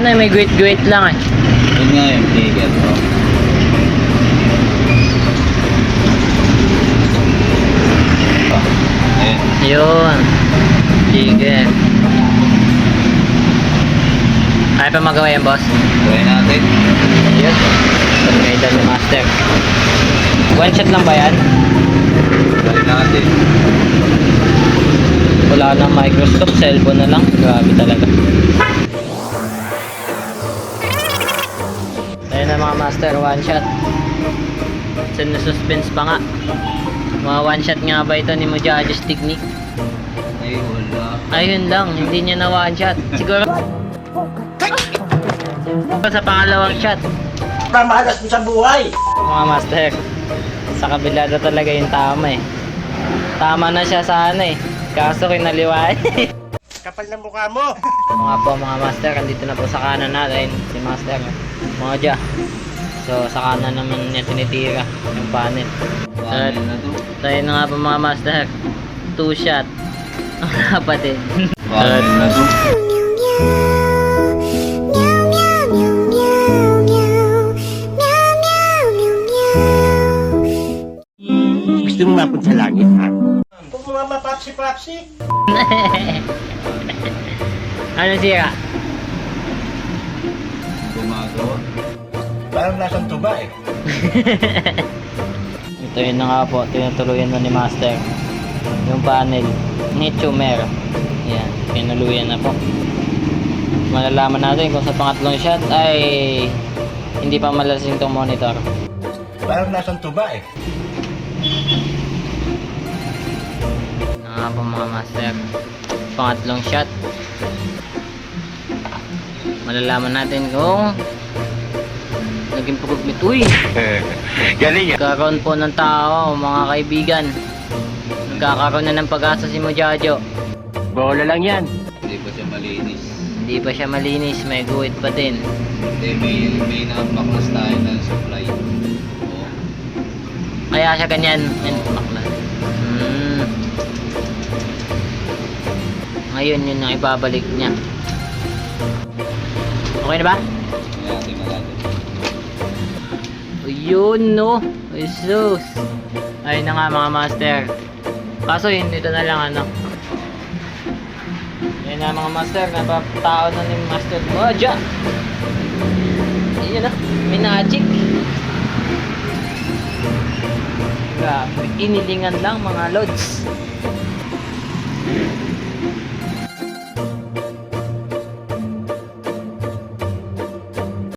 Ano may guwit-guwit lang eh. Yun nga yung trigger ko. Ayun. Yun. Sige. Kaya pa magawa yan, boss? Gawin natin. Yun. May dal ni master. One shot lang ba yan? Gawin natin. Wala nang microscope, cellphone na lang. Grabe talaga. Ayun na mga master, one shot. Suspense pa nga. Mga one shot nga ba ito ni Mojajo's technique? Ay, wala. Ayun lang, hindi niya na one shot. Siguro sa pangalawang shot. Mamalas mo sa buhay. Mga master, sa kabila na talaga yung tama eh. Tama na siya sa ano eh. Kaso kinaliwaan. Kapal na mukha mo. Mga po mga master, andito na po sa kanan natin si master mga dya. So sa kanan naman niya tinitira yung panel. Panel na to. Tayo na nga po mga master, 2 shot ang kapatid. Panel na to. Gusto mo mapunta sa langit, ha? Huwag mo nga mapapsi-papsi. Ano sira? Gumagawa. Parang nasang tuba eh. Ito yun na nga po, tinutuluyan na ni master yung panel ni Chumer. Yan, pinuluyan na po. Malalaman natin kung sa pangatlong shot ay hindi pa malasing itong monitor. Parang nasang tuba eh. Na nga po mga master, pangatlong shot. Malalaman natin kung naging improvement. Uy! Galing yan. Nagkakaroon po ng tao, mga kaibigan. Nagkakaroon na ng pag-asa si Mojajo. Bola lang yan. Hindi pa siya malinis. Hindi pa siya malinis, may guhit pa din. Hindi, may nakapaklas tayo ng supply. Oo. Kaya siya ganyan. Yan, baklas. Ngayon yun ang ibabalik niya. Okay na ba? Kaya tingnan natin. Ayun no. Jesus. Ayun na nga mga master. Kaso yun, dito na lang ano. Ayun na mga master. Napatao na ni Master Moja. Ayun na. May magic. Grabe. Inilingan lang mga lods.